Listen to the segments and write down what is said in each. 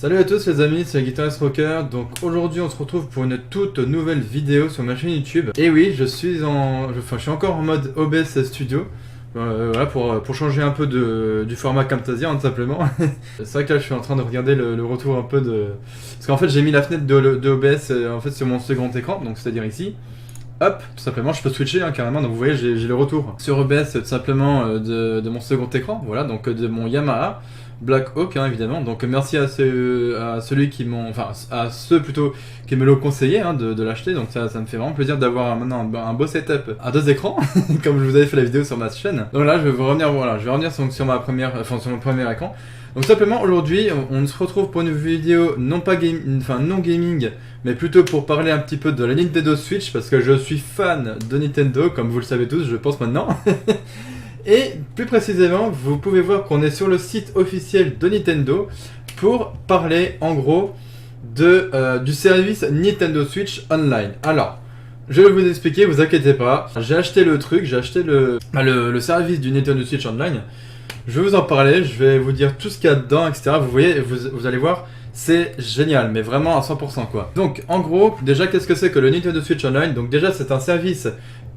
Salut à tous les amis, c'est Guitarist Rocker. Donc aujourd'hui on se retrouve pour une toute nouvelle vidéo sur ma chaîne YouTube. Et oui, je suis encore en mode OBS Studio. Voilà, pour changer un peu du format Camtasia, tout simplement. C'est vrai que là je suis en train de regarder le retour un peu de... Parce qu'en fait j'ai mis la fenêtre de OBS en fait, sur mon second écran, donc c'est-à-dire ici. Hop, tout simplement je peux switcher carrément, donc vous voyez j'ai le retour sur OBS tout simplement de mon second écran, voilà, donc de mon Yamaha Black Hawk évidemment. Donc merci à celui qui m'ont, enfin à ceux plutôt qui me l'ont conseillé de l'acheter. Donc ça me fait vraiment plaisir d'avoir maintenant un beau setup à deux écrans comme je vous avais fait la vidéo sur ma chaîne. Donc là je vais revenir sur ma première, sur mon premier écran. Donc simplement aujourd'hui on se retrouve pour une vidéo non gaming mais plutôt pour parler un petit peu de la Nintendo Switch parce que je suis fan de Nintendo comme vous le savez tous je pense maintenant. Et plus précisément, vous pouvez voir qu'on est sur le site officiel de Nintendo pour parler en gros du service Nintendo Switch Online. Alors, je vais vous expliquer, vous inquiétez pas, j'ai acheté le le service du Nintendo Switch Online. Je vais vous en parler, je vais vous dire tout ce qu'il y a dedans, etc. Vous voyez, vous allez voir, c'est génial, mais vraiment à 100% quoi. Donc en gros, déjà qu'est-ce que c'est que le Nintendo Switch Online? Donc déjà c'est un service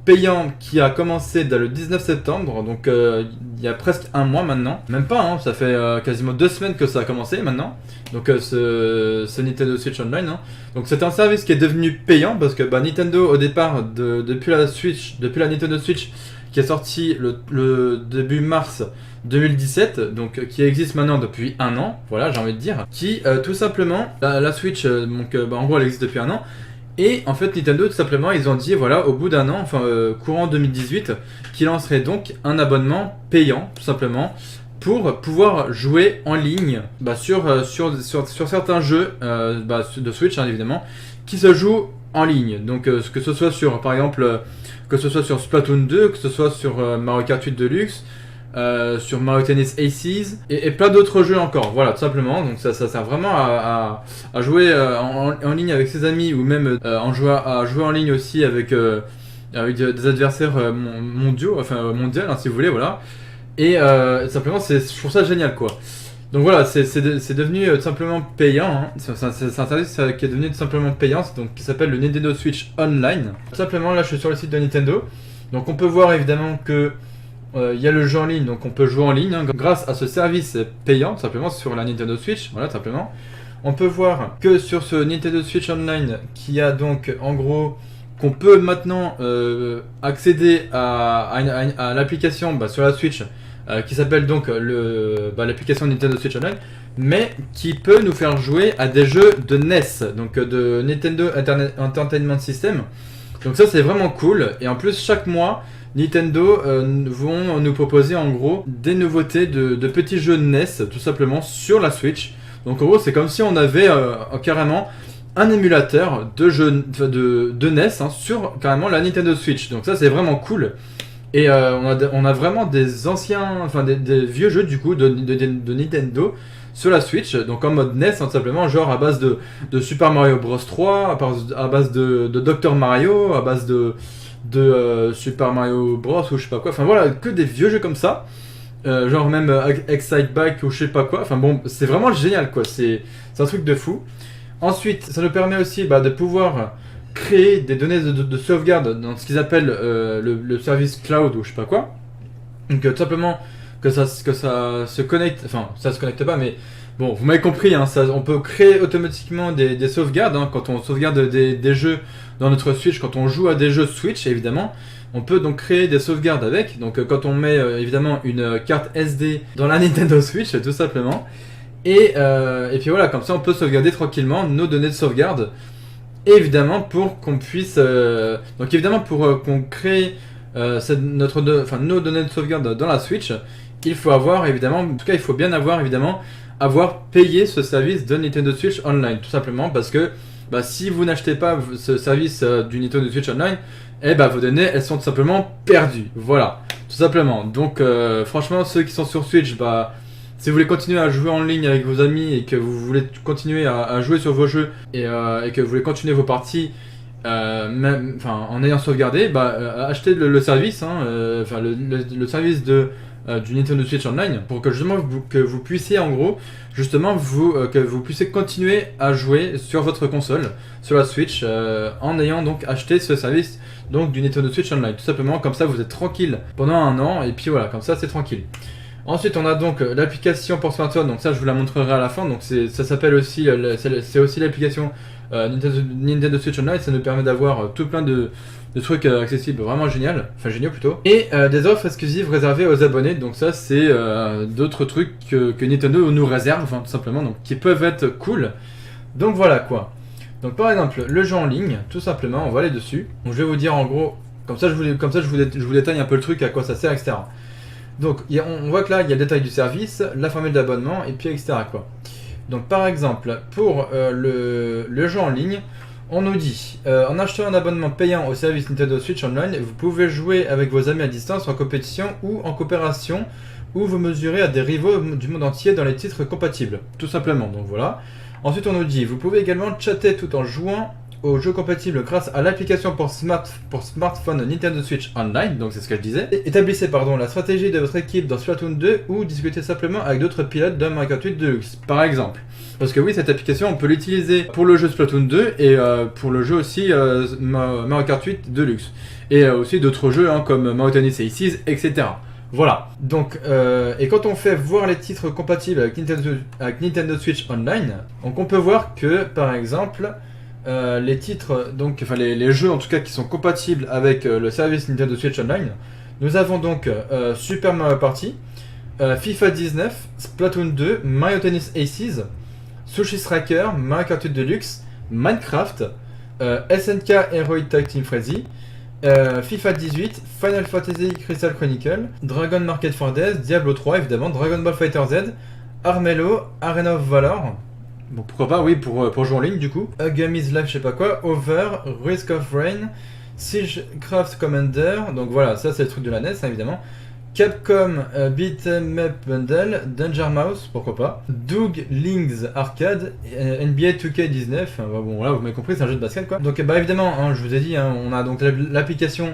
payant qui a commencé dès le 19 septembre, donc il y a presque un mois maintenant. Même pas, ça fait quasiment 2 semaines que ça a commencé maintenant. Donc ce Nintendo Switch Online. Donc c'est un service qui est devenu payant parce que Nintendo au départ, depuis la Nintendo Switch qui est sortie le début mars 2017, donc qui existe maintenant depuis un an, voilà j'ai envie de dire, qui tout simplement, la Switch, en gros elle existe depuis un an. Et en fait Nintendo tout simplement ils ont dit voilà au bout d'un an, courant 2018, qu'ils lanceraient donc un abonnement payant tout simplement pour pouvoir jouer en ligne sur certains jeux de Switch évidemment qui se jouent en ligne. Donc que ce soit sur par exemple que ce soit sur Splatoon 2, que ce soit sur Mario Kart 8 Deluxe, sur Mario Tennis Aces et plein d'autres jeux encore, voilà tout simplement. Donc ça sert vraiment à jouer en ligne avec ses amis ou même à jouer en ligne aussi avec des adversaires mondiaux, mondial si vous voulez, voilà. Et simplement je trouve ça génial quoi. Donc voilà, c'est devenu tout simplement payant, c'est un service qui est devenu tout simplement payant, donc qui s'appelle le Nintendo Switch Online. Tout simplement là je suis sur le site de Nintendo, donc on peut voir évidemment que il y a le jeu en ligne, donc on peut jouer en ligne grâce à ce service payant, tout simplement sur la Nintendo Switch, voilà tout simplement. On peut voir que sur ce Nintendo Switch Online, qui a donc en gros qu'on peut maintenant accéder à l'application sur la Switch qui s'appelle donc l'application Nintendo Switch Online, mais qui peut nous faire jouer à des jeux de NES, donc de Nintendo Entertainment System. Donc ça c'est vraiment cool, et en plus chaque mois Nintendo vont nous proposer en gros des nouveautés de petits jeux de NES tout simplement sur la Switch. Donc en gros c'est comme si on avait carrément un émulateur de jeux de NES sur carrément la Nintendo Switch. Donc ça c'est vraiment cool. Et on a vraiment des anciens, des vieux jeux du coup de Nintendo sur la Switch, donc en mode NES tout simplement, genre à base de Super Mario Bros 3, à base de Dr Mario, à base de Super Mario Bros ou je sais pas quoi, voilà, que des vieux jeux comme ça, genre même Excite Bike ou je sais pas quoi, bon, c'est vraiment génial quoi, c'est un truc de fou. Ensuite, ça nous permet aussi de pouvoir créer des données de sauvegarde dans ce qu'ils appellent le service cloud ou je sais pas quoi. Donc tout simplement que ça se connecte, ça se connecte pas, mais bon, vous m'avez compris, on peut créer automatiquement des sauvegardes quand on sauvegarde des jeux dans notre Switch, quand on joue à des jeux Switch évidemment, on peut donc créer des sauvegardes avec. Donc quand on met évidemment une carte SD dans la Nintendo Switch tout simplement, et puis voilà, comme ça on peut sauvegarder tranquillement nos données de sauvegarde. Et évidemment pour qu'on puisse qu'on crée nos données de sauvegarde dans la Switch, il faut avoir évidemment, en tout cas il faut bien avoir évidemment payé ce service de Nintendo Switch Online, tout simplement parce que si vous n'achetez pas ce service du Nintendo Switch Online, vos données elles sont tout simplement perdues, voilà, tout simplement. Donc franchement ceux qui sont sur Switch, si vous voulez continuer à jouer en ligne avec vos amis et que vous voulez continuer à jouer sur vos jeux et que vous voulez continuer vos parties en ayant sauvegardé, achetez le service, le service de du Nintendo Switch Online pour que justement que vous puissiez en gros justement que vous puissiez continuer à jouer sur votre console, sur la Switch, en ayant donc acheté ce service donc du Nintendo Switch Online. Tout simplement, comme ça vous êtes tranquille pendant un an et puis voilà, comme ça c'est tranquille. Ensuite, on a donc l'application pour smartphone, donc ça je vous la montrerai à la fin. Donc ça s'appelle aussi, c'est aussi l'application Nintendo Switch Online. Ça nous permet d'avoir tout plein de trucs accessibles, vraiment génial, enfin géniaux plutôt. Et des offres exclusives réservées aux abonnés. Donc ça c'est d'autres trucs que Nintendo nous réserve, enfin, tout simplement, donc qui peuvent être cool. Donc voilà quoi. Donc par exemple le jeu en ligne, tout simplement, on va aller dessus. Donc je vais vous dire en gros, comme ça je vous détaille un peu le truc, à quoi ça sert, etc. Donc on voit que là il y a le détail du service, la formule d'abonnement et puis etc. quoi. Donc par exemple pour le jeu en ligne, on nous dit en achetant un abonnement payant au service Nintendo Switch Online, vous pouvez jouer avec vos amis à distance en compétition ou en coopération, ou vous mesurez à des rivaux du monde entier dans les titres compatibles. Tout simplement, donc voilà. Ensuite on nous dit vous pouvez également chatter tout en jouant aux jeux compatibles grâce à l'application pour smartphone Nintendo Switch Online, donc c'est ce que je disais. Établissez la stratégie de votre équipe dans Splatoon 2 ou discutez simplement avec d'autres pilotes de Mario Kart 8 Deluxe, par exemple. Parce que oui, cette application, on peut l'utiliser pour le jeu Splatoon 2 et pour le jeu aussi Mario Kart 8 Deluxe. Et aussi d'autres jeux comme Mario Tennis Aces, etc. Voilà. Donc, et quand on fait voir les titres compatibles avec Nintendo Switch Online, donc on peut voir que, par exemple, les titres, donc, enfin les jeux en tout cas qui sont compatibles avec le service Nintendo Switch Online, nous avons donc Super Mario Party, FIFA 19, Splatoon 2, Mario Tennis Aces, Sushi Striker, Mario Kart 8 Deluxe, Minecraft, SNK Heroic Tag Team Frenzy, FIFA 18, Final Fantasy Crystal Chronicle, Dragon Market for Days, Diablo 3 évidemment, Dragon Ball FighterZ, Armello, Arena of Valor. Bon, pourquoi pas, oui, pour jouer en ligne du coup. A Game is Life, je sais pas quoi, Over, Risk of Rain, Siegecraft Commander, donc voilà, ça c'est le truc de la NES hein, évidemment. Capcom Beat'em Up Bundle, Danger Mouse, pourquoi pas. Doug Links Arcade, NBA 2K19, bon voilà, vous m'avez compris, c'est un jeu de basket quoi. Donc bah évidemment, hein, je vous ai dit, hein, on a donc l'application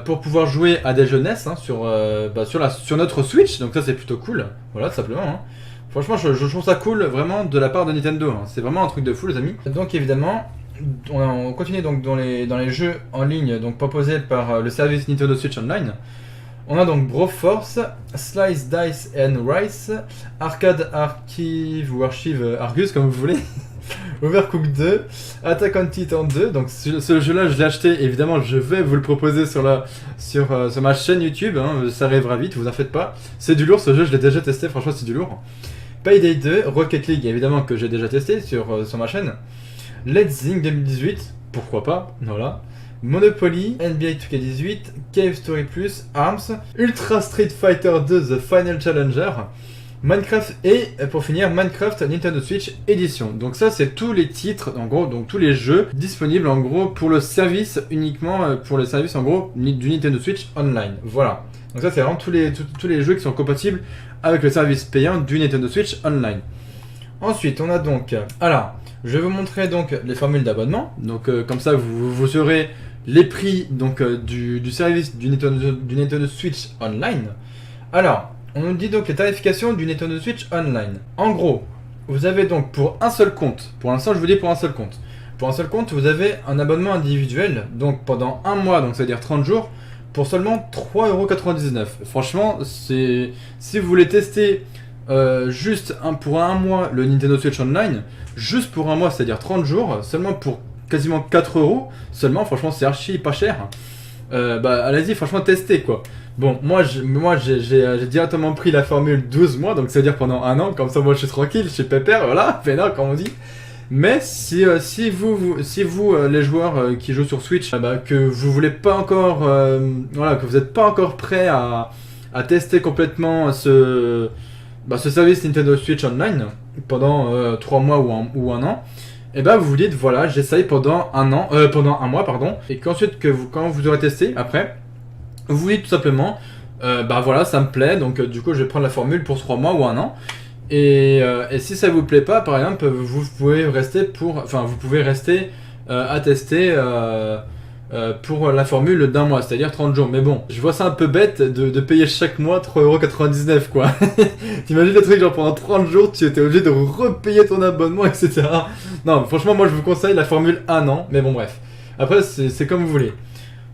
pour pouvoir jouer à des jeux NES hein, sur notre Switch, donc ça c'est plutôt cool, voilà tout simplement. Hein. Franchement, je trouve ça cool vraiment de la part de Nintendo. Hein. C'est vraiment un truc de fou, les amis. Donc évidemment, on continue donc dans les jeux en ligne donc proposés par le service Nintendo Switch Online. On a donc Broforce, Slice Dice and Rice, Arcade Archive ou Archive Argus comme vous voulez, Overcooked 2, Attack on Titan 2. Donc ce jeu-là, je l'ai acheté. Évidemment, je vais vous le proposer sur ma chaîne YouTube. Hein. Ça arrivera vite, vous en faites pas. C'est du lourd ce jeu, je l'ai déjà testé. Franchement, c'est du lourd. Payday 2, Rocket League évidemment que j'ai déjà testé sur ma chaîne. Let's Zing 2018, pourquoi pas, voilà. Monopoly, NBA 2K18, Cave Story Plus, Arms, Ultra Street Fighter 2 The Final Challenger, Minecraft et pour finir Minecraft Nintendo Switch Edition. Donc ça c'est tous les titres en gros, donc tous les jeux disponibles en gros pour le service uniquement pour le service en gros du Nintendo Switch Online. Voilà. Donc ça c'est vraiment tous les jeux qui sont compatibles avec le service payant du Nintendo Switch Online. Ensuite on a donc, alors je vais vous montrer donc les formules d'abonnement. Donc comme ça vous saurez les prix donc du service du Nintendo Switch Online. Alors on nous dit donc les tarifications du Nintendo Switch Online. En gros, vous avez donc pour un seul compte, pour l'instant je vous dis pour un seul compte. Pour un seul compte, vous avez un abonnement individuel, donc pendant un mois, donc c'est-à-dire 30 jours, pour seulement 3,99€. Franchement, si vous voulez tester juste pour un mois le Nintendo Switch Online, juste pour un mois, c'est-à-dire 30 jours, seulement pour quasiment 4€, seulement, franchement c'est archi pas cher. Bah allez-y, franchement testez quoi. Bon, moi j'ai directement pris la formule 12 mois, donc c'est-à-dire pendant un an, comme ça moi je suis tranquille, je suis pépère, voilà, peinard comme on dit. Mais si vous les joueurs qui jouent sur Switch, que vous voulez pas encore, voilà, que vous n'êtes pas encore prêt à tester complètement ce service Nintendo Switch Online pendant 3 mois ou un an, et bah vous vous dites voilà, j'essaye pendant un mois pardon, et qu'ensuite quand vous aurez testé après, vous vous dites tout simplement bah voilà, ça me plaît, donc du coup je vais prendre la formule pour 3 mois ou un an. Et si ça vous plaît pas, par exemple, vous pouvez rester à tester pour la formule d'un mois, c'est-à-dire 30 jours. Mais bon, je vois ça un peu bête de payer chaque mois 3,99 € quoi. T'imagines le truc, genre pendant 30 jours, tu étais obligé de repayer ton abonnement, etc. Non, franchement, moi je vous conseille la formule 1 an, mais bon, bref. Après, c'est comme vous voulez.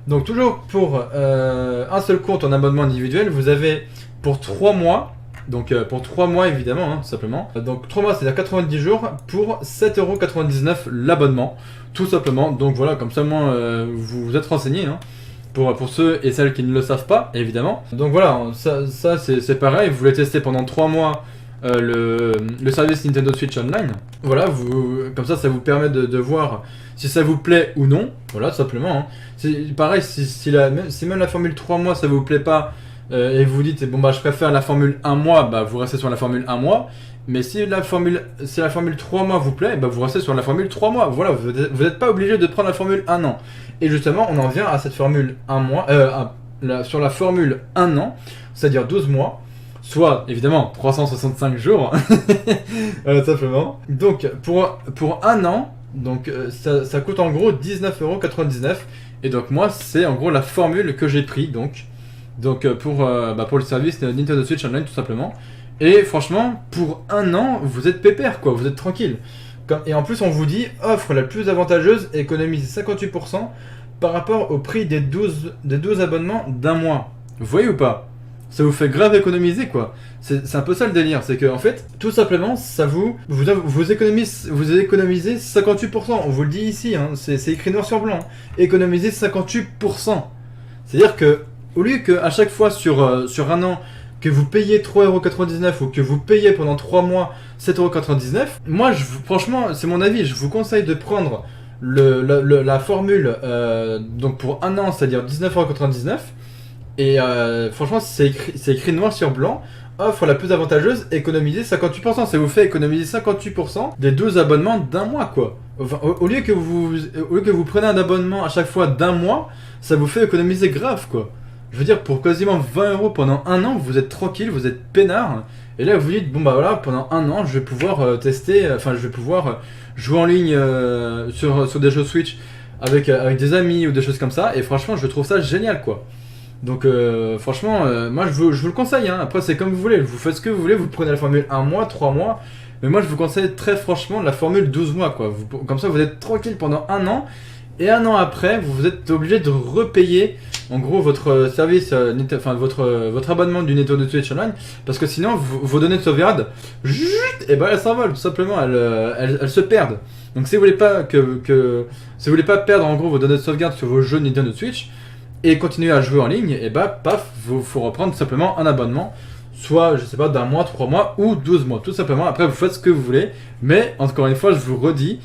Donc, toujours pour un seul compte en abonnement individuel, vous avez pour 3 mois. Donc pour 3 mois évidemment, hein, tout simplement. Donc 3 mois, c'est-à-dire 90 jours pour 7,99 € l'abonnement, tout simplement. Donc voilà, comme ça moi vous vous êtes renseignés, hein, pour ceux et celles qui ne le savent pas, évidemment. Donc voilà, ça c'est pareil, vous voulez tester pendant 3 mois le service Nintendo Switch Online. Voilà, comme ça vous permet de voir si ça vous plaît ou non. Voilà, tout simplement. Hein. C'est pareil, si même la formule 3 mois ça vous plaît pas, et vous dites bon bah je préfère la formule 1 mois, bah vous restez sur la formule 1 mois. Mais si la formule 3 mois vous plaît, bah vous restez sur la formule 3 mois. Voilà, vous n'êtes pas obligé de prendre la formule 1 an. Et justement, on en vient à cette formule 1 mois, sur la formule 1 an, c'est-à-dire 12 mois, soit évidemment 365 jours, simplement. Donc pour 1 an, donc ça coûte en gros 19,99 €. Et donc moi, c'est en gros la formule que j'ai pris donc pour le service Nintendo Switch Online tout simplement. Et franchement, pour 1 an, vous êtes pépère quoi, vous êtes tranquille. Et en plus on vous dit, offre la plus avantageuse, économisez 58% par rapport au prix des 12 abonnements d'un mois. Vous voyez ou pas? Ça vous fait grave économiser quoi. C'est un peu ça le délire, c'est que en fait, tout simplement, vous économisez 58%. On vous le dit ici, hein, c'est écrit noir sur blanc. Économisez 58%. C'est-à-dire que au lieu qu'à chaque fois sur 1 an, que vous payez 3,99 € ou que vous payez pendant 3 mois 7,99 €, moi, franchement, c'est mon avis, je vous conseille de prendre la formule donc pour 1 an, c'est-à-dire 19,99 €. Et franchement, c'est écrit noir sur blanc. Offre la plus avantageuse, économisez 58%. Ça vous fait économiser 58% des 12 abonnements d'un mois, quoi. Enfin, au lieu que vous preniez un abonnement à chaque fois d'un mois, ça vous fait économiser grave, quoi. Je veux dire, pour quasiment 20 € pendant 1 an, vous êtes tranquille, vous êtes peinard. Et là, vous dites, bon bah voilà, pendant 1 an, je vais pouvoir tester, je vais pouvoir jouer en ligne sur des jeux Switch avec des amis ou des choses comme ça. Et franchement, je trouve ça génial, quoi. Donc franchement, moi je vous le conseille, hein. Après c'est comme vous voulez, vous faites ce que vous voulez, vous prenez la formule 1 mois, 3 mois, mais moi je vous conseille très franchement la formule 12 mois quoi. Comme ça vous êtes tranquille pendant 1 an, et 1 an après vous êtes obligé de repayer en gros votre service, votre abonnement du Nintendo Switch Online, parce que sinon vos données de sauvegarde, et ben elles s'envolent, tout simplement, elles se perdent. Donc si vous voulez pas si vous voulez pas perdre en gros vos données de sauvegarde sur vos jeux Nintendo Switch, et continuer à jouer en ligne, et bah paf, faut reprendre tout simplement un abonnement, soit je sais pas d'un mois, 3 mois ou 12 mois, tout simplement. Après vous faites ce que vous voulez, mais encore une fois je vous redis,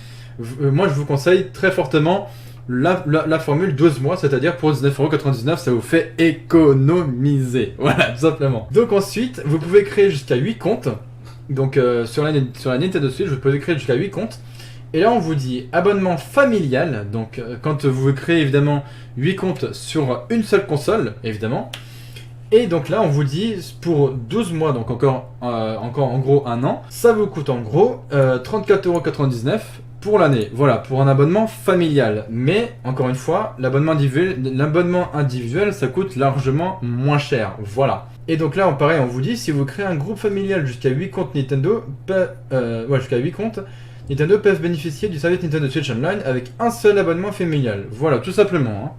moi je vous conseille très fortement la formule 12 mois, c'est-à-dire pour 19,99 €, ça vous fait économiser, voilà tout simplement. Donc ensuite vous pouvez créer jusqu'à 8 comptes, donc sur la Nintendo Switch vous pouvez créer jusqu'à 8 comptes. Et là, on vous dit abonnement familial. Donc, quand vous créez évidemment 8 comptes sur une seule console, évidemment. Et donc là, on vous dit pour 12 mois, donc encore en gros 1 an, ça vous coûte en gros 34,99 € pour l'année. Voilà, pour un abonnement familial. Mais, encore une fois, l'abonnement individuel, ça coûte largement moins cher. Voilà. Et donc là, pareil, on vous dit, si vous créez un groupe familial jusqu'à 8 comptes Nintendo, jusqu'à 8 comptes, Nintendo peuvent bénéficier du service Nintendo Switch Online avec un seul abonnement familial. Voilà, tout simplement. Hein.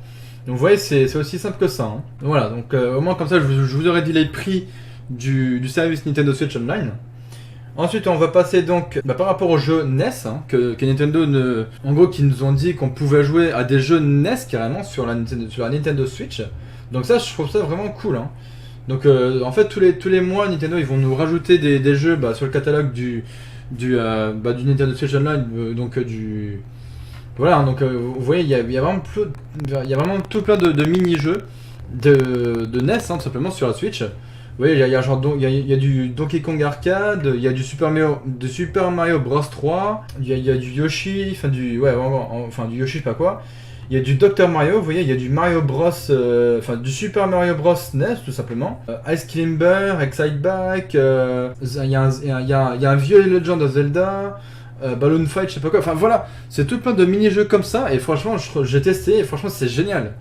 Donc vous voyez, c'est aussi simple que ça. Hein. Voilà, donc au moins comme ça, je vous aurais dit les prix du service Nintendo Switch Online. Ensuite, on va passer donc par rapport aux jeux NES, hein, que Nintendo, en gros, qui nous ont dit qu'on pouvait jouer à des jeux NES carrément sur la Nintendo Switch. Donc ça, je trouve ça vraiment cool. Hein. Donc en fait, tous les mois, Nintendo, ils vont nous rajouter des jeux sur le catalogue du Nintendo Switch Online, voilà, donc vous voyez, il y a vraiment tout plein de mini-jeux de NES, hein, tout simplement sur la Switch. Vous voyez, il y a du Donkey Kong Arcade, il y a du Super Mario Bros 3, il y a du Yoshi, du Yoshi, je sais pas quoi. Il y a du Dr Mario, vous voyez, il y a du Mario Bros, du Super Mario Bros NES tout simplement. Ice Climber, Excite Bike, il y a un vieux Legend of Zelda, Balloon Fight, je sais pas quoi. Enfin voilà, c'est tout plein de mini-jeux comme ça. Et franchement, j'ai testé et franchement, c'est génial.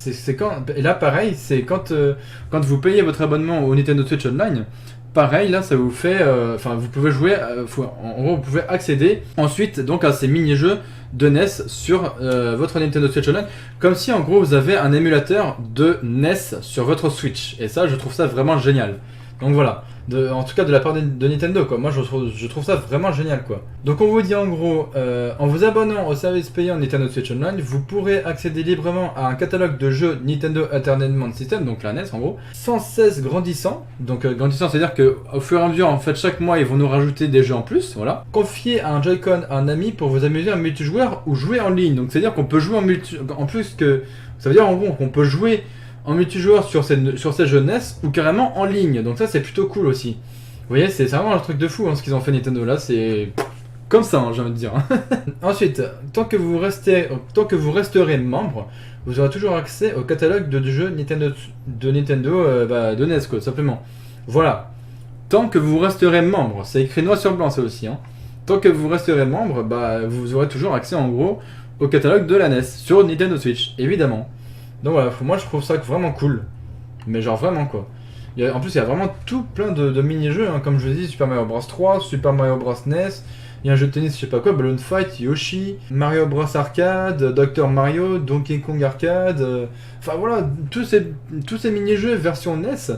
Et là, pareil, c'est quand vous payez votre abonnement au Nintendo Switch Online. Pareil, là, ça vous fait... Enfin, vous pouvez jouer... en gros, vous pouvez accéder ensuite donc à ces mini-jeux de NES sur votre Nintendo Switch Online. Comme si, en gros, vous avez un émulateur de NES sur votre Switch. Et ça, je trouve ça vraiment génial. Donc voilà. En tout cas, de la part de Nintendo, quoi. Moi, je trouve ça vraiment génial, quoi. Donc on vous dit, en gros, en vous abonnant au service payant Nintendo Switch Online, vous pourrez accéder librement à un catalogue de jeux Nintendo Entertainment System, donc la NES, en gros, sans cesse grandissant. Donc grandissant, c'est-à-dire qu'au fur et à mesure, en fait, chaque mois, ils vont nous rajouter des jeux en plus, voilà. Confier un Joy-Con à un ami pour vous amuser en multijoueur ou jouer en ligne. Donc c'est-à-dire qu'on peut jouer en plus que... Ça veut dire, en gros, qu'on peut jouer en multijoueur sur ces jeux NES ou carrément en ligne, donc ça c'est plutôt cool aussi. Vous voyez, c'est vraiment un truc de fou, hein, ce qu'ils ont fait Nintendo là, c'est comme ça, hein, j'ai envie de dire. Ensuite, tant que vous resterez membre, vous aurez toujours accès au catalogue de jeux Nintendo de NES, quoi, simplement. Voilà. Tant que vous resterez membre, c'est écrit noir sur blanc ça aussi. Hein. Tant que vous resterez membre, vous aurez toujours accès en gros au catalogue de la NES sur Nintendo Switch, évidemment. Donc voilà, moi je trouve ça vraiment cool. Mais genre vraiment quoi. En plus il y a vraiment tout plein de mini-jeux, hein, comme je vous dis, Super Mario Bros 3, Super Mario Bros NES, il y a un jeu de tennis je sais pas quoi, Balloon Fight, Yoshi, Mario Bros Arcade, Dr Mario, Donkey Kong Arcade, enfin voilà, tous ces mini-jeux version NES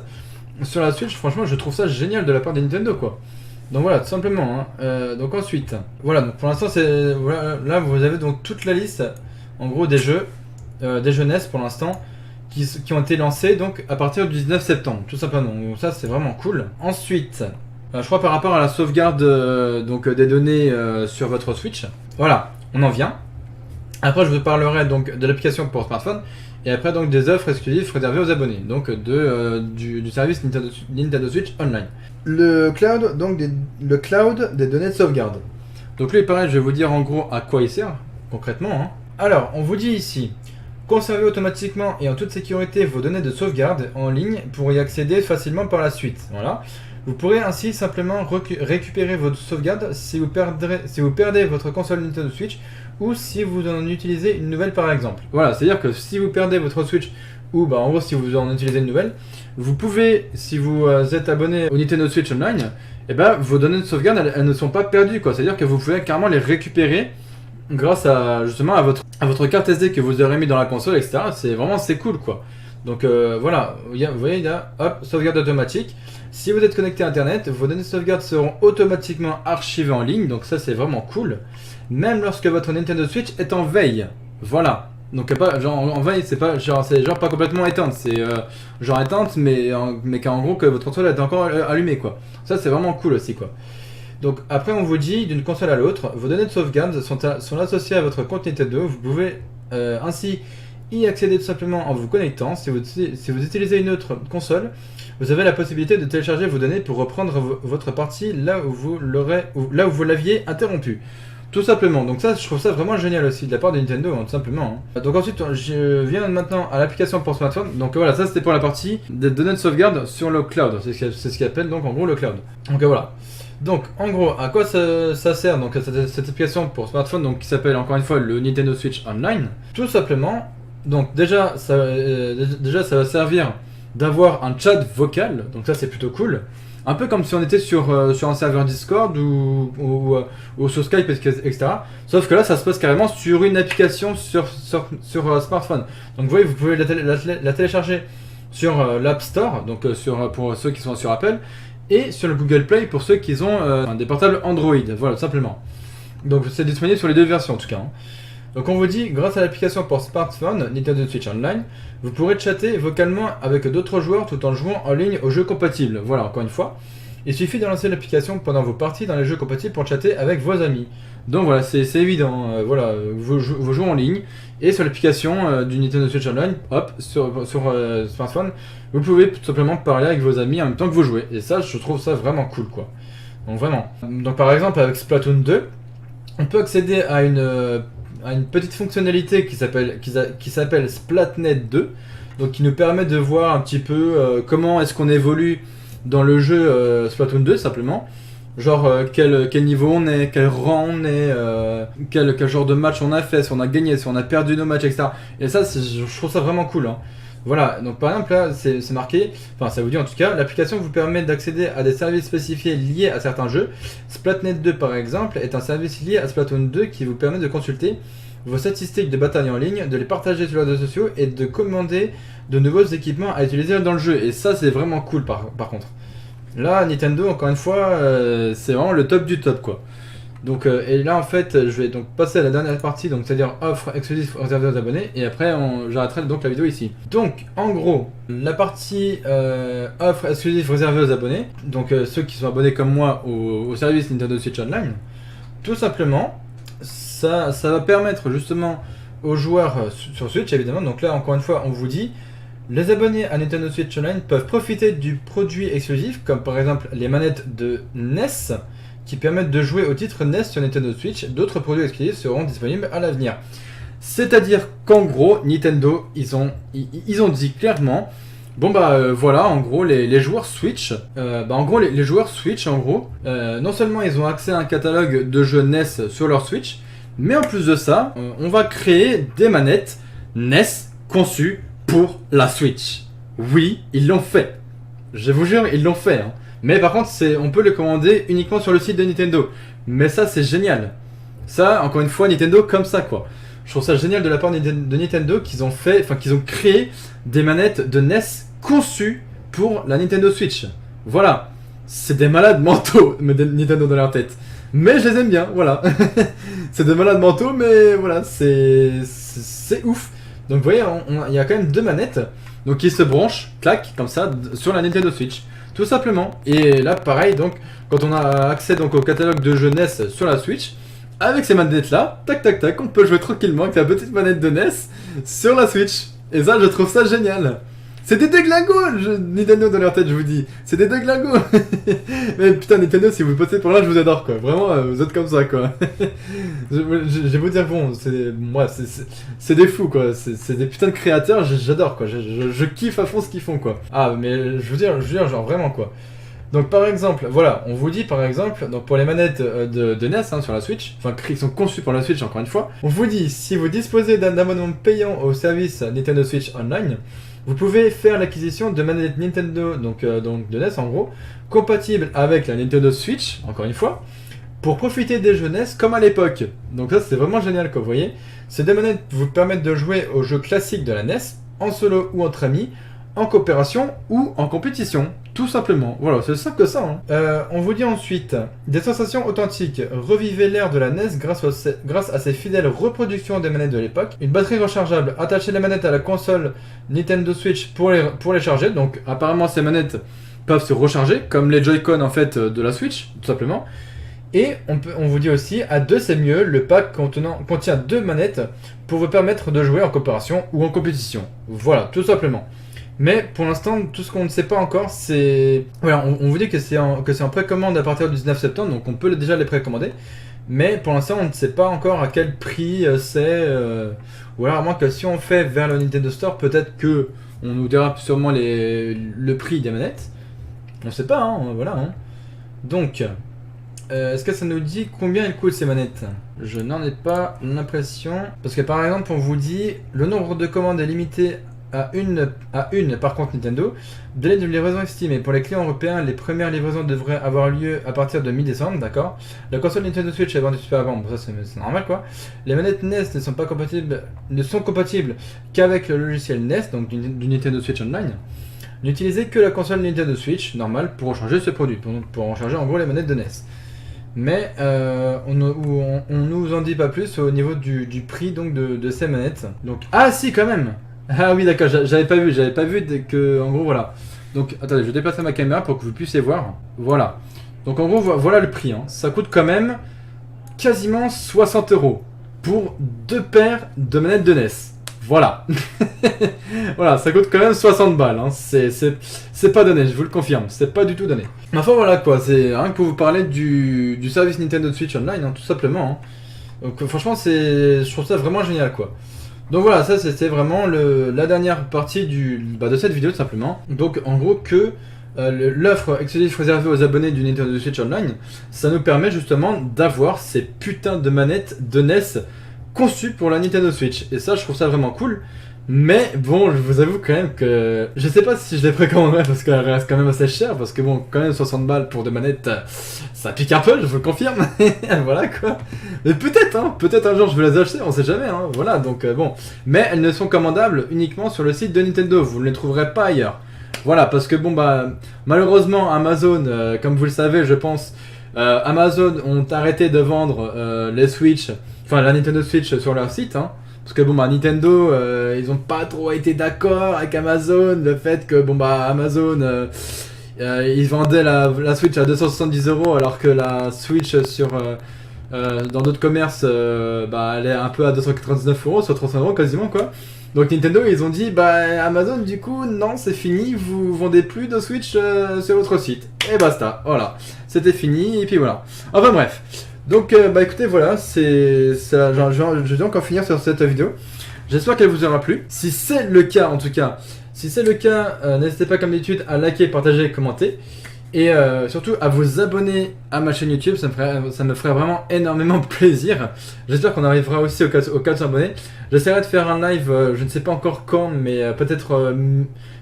sur la Switch, franchement je trouve ça génial de la part de Nintendo quoi. Donc voilà, tout simplement. Hein. Donc ensuite, voilà, donc pour l'instant voilà, là vous avez donc toute la liste en gros des jeux NES pour l'instant qui ont été lancés donc à partir du 19 septembre, tout simplement. Donc ça c'est vraiment cool. Ensuite, je crois par rapport à la sauvegarde des données sur votre Switch, voilà, on en vient. Après je vous parlerai donc de l'application pour smartphone et après donc des offres exclusives réservées aux abonnés, donc du service Nintendo Switch Online. Le cloud des données de sauvegarde. Donc lui pareil, je vais vous dire en gros à quoi il sert concrètement. Hein. Alors on vous dit ici: conservez automatiquement et en toute sécurité vos données de sauvegarde en ligne pour y accéder facilement par la suite. Voilà. Vous pourrez ainsi simplement récupérer votre sauvegarde si vous perdez votre console Nintendo Switch ou si vous en utilisez une nouvelle par exemple. Voilà, c'est-à-dire que si vous perdez votre Switch ou en gros si vous en utilisez une nouvelle, vous pouvez, si vous êtes abonné au Nintendo Switch Online, vos données de sauvegarde elles ne sont pas perdues quoi. C'est-à-dire que vous pouvez carrément les récupérer grâce à justement à votre carte SD que vous aurez mis dans la console, etc. C'est cool quoi. Donc voilà, vous voyez il y a hop, sauvegarde automatique. Si vous êtes connecté à internet, vos données de sauvegarde seront automatiquement archivées en ligne, donc ça c'est vraiment cool. Même lorsque votre Nintendo Switch est en veille. Voilà. Donc pas genre en veille, c'est genre pas complètement éteinte, c'est genre éteinte mais qu'en gros que votre console est encore allumée quoi. Ça c'est vraiment cool aussi quoi. Donc après on vous dit d'une console à l'autre, vos données de sauvegarde sont associées à votre compte Nintendo. Vous pouvez ainsi y accéder tout simplement en vous connectant. Si vous utilisez une autre console, vous avez la possibilité de télécharger vos données pour reprendre votre partie là où vous l'aviez interrompu. Tout simplement, donc ça je trouve ça vraiment génial aussi de la part de Nintendo, hein, tout simplement. Hein. Donc ensuite je viens maintenant à l'application pour smartphone. Donc voilà, ça c'était pour la partie des données de sauvegarde sur le cloud, c'est ce qu'il appelle donc en gros le cloud. Donc voilà. Donc en gros, à quoi ça sert donc cette application pour smartphone donc qui s'appelle encore une fois le Nintendo Switch Online? Tout simplement, donc déjà ça va servir d'avoir un chat vocal, donc ça c'est plutôt cool. Un peu comme si on était sur un serveur Discord ou sur Skype, etc. Sauf que là, ça se passe carrément sur une application sur smartphone. Donc vous voyez, vous pouvez la télécharger sur l'App Store, donc pour ceux qui sont sur Apple, et sur le Google Play pour ceux qui ont des portables Android. Voilà, tout simplement. Donc c'est disponible sur les deux versions en tout cas. Hein. Donc on vous dit, grâce à l'application pour smartphone Nintendo Switch Online, vous pourrez chatter vocalement avec d'autres joueurs tout en jouant en ligne aux jeux compatibles. Voilà, encore une fois. Il suffit de lancer l'application pendant vos parties dans les jeux compatibles pour chatter avec vos amis. Donc voilà, c'est évident. Voilà, vous jouez en ligne et sur l'application du Nintendo Switch Online, hop, sur smartphone, vous pouvez tout simplement parler avec vos amis en même temps que vous jouez. Et ça, je trouve ça vraiment cool, quoi. Donc vraiment. Donc par exemple, avec Splatoon 2, on peut accéder à une petite fonctionnalité qui s'appelle Splatnet 2, donc qui nous permet de voir un petit peu comment est-ce qu'on évolue dans le jeu Splatoon 2 simplement. Genre quel niveau on est, quel rang on est, quel genre de match on a fait, si on a gagné, si on a perdu nos matchs, etc. Et ça, je trouve ça vraiment cool. Hein. Voilà, donc par exemple là, c'est marqué, enfin ça vous dit en tout cas, l'application vous permet d'accéder à des services spécifiés liés à certains jeux. Splatnet 2 par exemple est un service lié à Splatoon 2 qui vous permet de consulter vos statistiques de bataille en ligne, de les partager sur les réseaux sociaux et de commander de nouveaux équipements à utiliser dans le jeu. Et ça c'est vraiment cool par contre. Là, Nintendo, encore une fois, c'est vraiment le top du top quoi. Donc, et là en fait, je vais donc passer à la dernière partie, donc c'est-à-dire offre exclusive réservée aux abonnés, et après j'arrêterai donc la vidéo ici. Donc, en gros, la partie offre exclusive réservée aux abonnés, donc ceux qui sont abonnés comme moi au service Nintendo Switch Online, tout simplement, ça va permettre justement aux joueurs sur Switch évidemment. Donc là, encore une fois, on vous dit. Les abonnés à Nintendo Switch Online peuvent profiter du produit exclusif, comme par exemple les manettes de NES, qui permettent de jouer au titre NES sur Nintendo Switch. D'autres produits exclusifs seront disponibles à l'avenir. C'est-à-dire qu'en gros, Nintendo, ils ont dit clairement, bon bah voilà, en gros, les joueurs Switch, les joueurs Switch, en gros, non seulement ils ont accès à un catalogue de jeux NES sur leur Switch, mais en plus de ça, on va créer des manettes NES conçues pour la Switch. Oui, ils l'ont fait. Je vous jure, ils l'ont fait. Hein. Mais par contre, on peut les commander uniquement sur le site de Nintendo. Mais ça, c'est génial. Ça, encore une fois, Nintendo comme ça, quoi. Je trouve ça génial de la part de Nintendo qu'ils ont créé des manettes de NES conçues pour la Nintendo Switch. Voilà. C'est des malades mentaux, Nintendo dans leur tête. Mais je les aime bien, voilà. C'est des malades mentaux, mais voilà, c'est ouf. Donc vous voyez, il y a quand même deux manettes donc qui se branchent, clac, comme ça, sur la Nintendo Switch. Tout simplement. Et là, pareil, donc, quand on a accès donc, au catalogue de jeux NES sur la Switch, avec ces manettes-là, tac, tac, tac, on peut jouer tranquillement avec la petite manette de NES sur la Switch. Et ça, je trouve ça génial. C'est des déglingos, Nintendo dans leur tête, je vous dis. C'est des déglingos. Mais putain, Nintendo, si vous passez pour là, je vous adore, quoi. Vraiment, vous êtes comme ça, quoi. je vais vous dire, bon, c'est des fous, quoi. C'est des putains de créateurs, j'adore, quoi. Je kiffe à fond ce qu'ils font, quoi. Ah, mais je veux dire, genre, vraiment, quoi. Donc, par exemple, voilà, on vous dit, par exemple, donc pour les manettes de NES hein, sur la Switch, enfin, qui sont conçues pour la Switch, encore une fois, on vous dit, si vous disposez d'un abonnement payant au service Nintendo Switch Online, vous pouvez faire l'acquisition de manettes Nintendo, donc de NES en gros, compatibles avec la Nintendo Switch, encore une fois, pour profiter des jeux NES comme à l'époque. Donc ça c'est vraiment génial quoi, vous voyez. Ces deux manettes vous permettent de jouer aux jeux classiques de la NES, en solo ou entre amis, en coopération ou en compétition, tout simplement. Voilà, c'est simple que ça. Hein. On vous dit ensuite, des sensations authentiques. Revivez l'ère de la NES grâce à ces fidèles reproductions des manettes de l'époque. Une batterie rechargeable. Attachez les manettes à la console Nintendo Switch pour les charger. Donc apparemment ces manettes peuvent se recharger, comme les Joy-Con en fait de la Switch, tout simplement. Et on vous dit aussi, à deux c'est mieux, le pack contient deux manettes pour vous permettre de jouer en coopération ou en compétition. Voilà, tout simplement. Mais pour l'instant, tout ce qu'on ne sait pas encore, c'est... Voilà, on vous dit que c'est en précommande à partir du 19 septembre, donc on peut déjà les précommander. Mais pour l'instant, on ne sait pas encore à quel prix c'est. Ou alors, à moins que si on fait vers le Nintendo Store, peut-être que on nous dira sûrement le prix des manettes. On ne sait pas, hein, voilà. Hein. Donc, est-ce que ça nous dit combien elles coûtent ces manettes? Je n'en ai pas l'impression. Parce que par exemple, on vous dit le nombre de commandes est limité à une par contre Nintendo. Délai de livraison estimé. Pour les clients européens, les premières livraisons devraient avoir lieu à partir de mi-décembre, d'accord. La console Nintendo Switch est vendue super avant, bon ça c'est normal quoi. Les manettes NES ne sont compatibles qu'avec le logiciel NES, donc du Nintendo Switch Online. N'utilisez que la console Nintendo Switch normale pour recharger ce produit, pour recharger en gros les manettes de NES. Mais on nous en dit pas plus au niveau du prix donc de ces manettes. Donc ah si quand même. Ah oui d'accord, j'avais pas vu que en gros voilà. Donc attendez, je vais déplacer ma caméra pour que vous puissiez voir. Voilà. Donc en gros voilà le prix. Hein. Ça coûte quand même quasiment 60 € pour deux paires de manettes de NES. Voilà. Voilà, ça coûte quand même 60 balles. Hein. C'est pas donné, je vous le confirme. C'est pas du tout donné. Enfin voilà quoi, c'est rien que pour vous parler du service Nintendo Switch Online, hein, tout simplement. Hein. Donc franchement, je trouve ça vraiment génial quoi. Donc voilà, ça c'était vraiment la dernière partie de cette vidéo tout simplement. Donc en gros que l'offre exclusive réservée aux abonnés du Nintendo Switch Online, ça nous permet justement d'avoir ces putains de manettes de NES conçues pour la Nintendo Switch. Et ça, je trouve ça vraiment cool. Mais bon, je vous avoue quand même que je sais pas si je les précommanderais parce qu'elles restent quand même assez chères. Parce que bon, quand même 60 balles pour des manettes, ça pique un peu, je vous le confirme. Voilà quoi. Mais peut-être, hein, peut-être un jour je vais les acheter, on sait jamais. Hein, voilà, donc bon. Mais elles ne sont commandables uniquement sur le site de Nintendo, vous ne les trouverez pas ailleurs. Voilà, parce que bon bah, malheureusement Amazon, comme vous le savez, je pense, Amazon ont arrêté de vendre les Switch, enfin la Nintendo Switch sur leur site, hein. Parce que bon bah Nintendo, ils ont pas trop été d'accord avec Amazon, le fait que bon bah Amazon, ils vendaient la Switch à 270 € alors que la Switch sur dans d'autres commerces, bah elle est un peu à 299 €, soit 300 € quasiment quoi. Donc Nintendo ils ont dit bah Amazon du coup non c'est fini, vous vendez plus de Switch sur votre site. Et basta, voilà, c'était fini et puis voilà. Enfin bref. Donc bah écoutez voilà, je vais encore finir sur cette vidéo. J'espère qu'elle vous aura plu. Si c'est le cas en tout cas, si c'est le cas, n'hésitez pas comme d'habitude à liker, partager et commenter. Et surtout à vous abonner à ma chaîne YouTube, ça me ferait vraiment énormément plaisir. J'espère qu'on arrivera aussi aux 400 abonnés. J'essaierai de faire un live, je ne sais pas encore quand, mais peut-être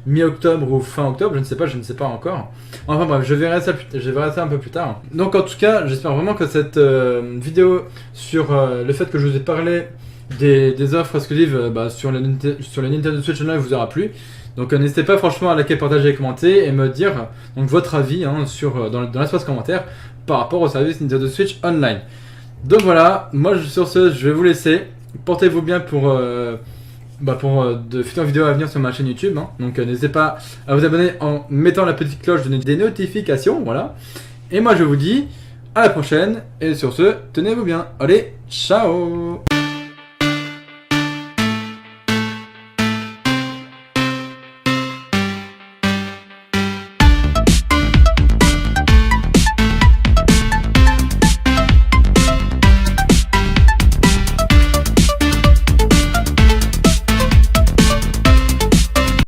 mi-octobre ou fin octobre, je ne sais pas encore. Enfin bref, je verrai ça un peu plus tard. Donc en tout cas, j'espère vraiment que cette vidéo sur le fait que je vous ai parlé des offres exclusives sur les Nintendo Switch Online vous aura plu. Donc n'hésitez pas franchement à liker, partager et commenter et me dire donc, votre avis hein, dans l'espace commentaire par rapport au service Nintendo Switch Online. Donc voilà, moi sur ce je vais vous laisser. Portez-vous bien pour de futures vidéos à venir sur ma chaîne YouTube. Hein. Donc n'hésitez pas à vous abonner en mettant la petite cloche des notifications. Voilà. Et moi je vous dis à la prochaine et sur ce, tenez-vous bien. Allez, ciao!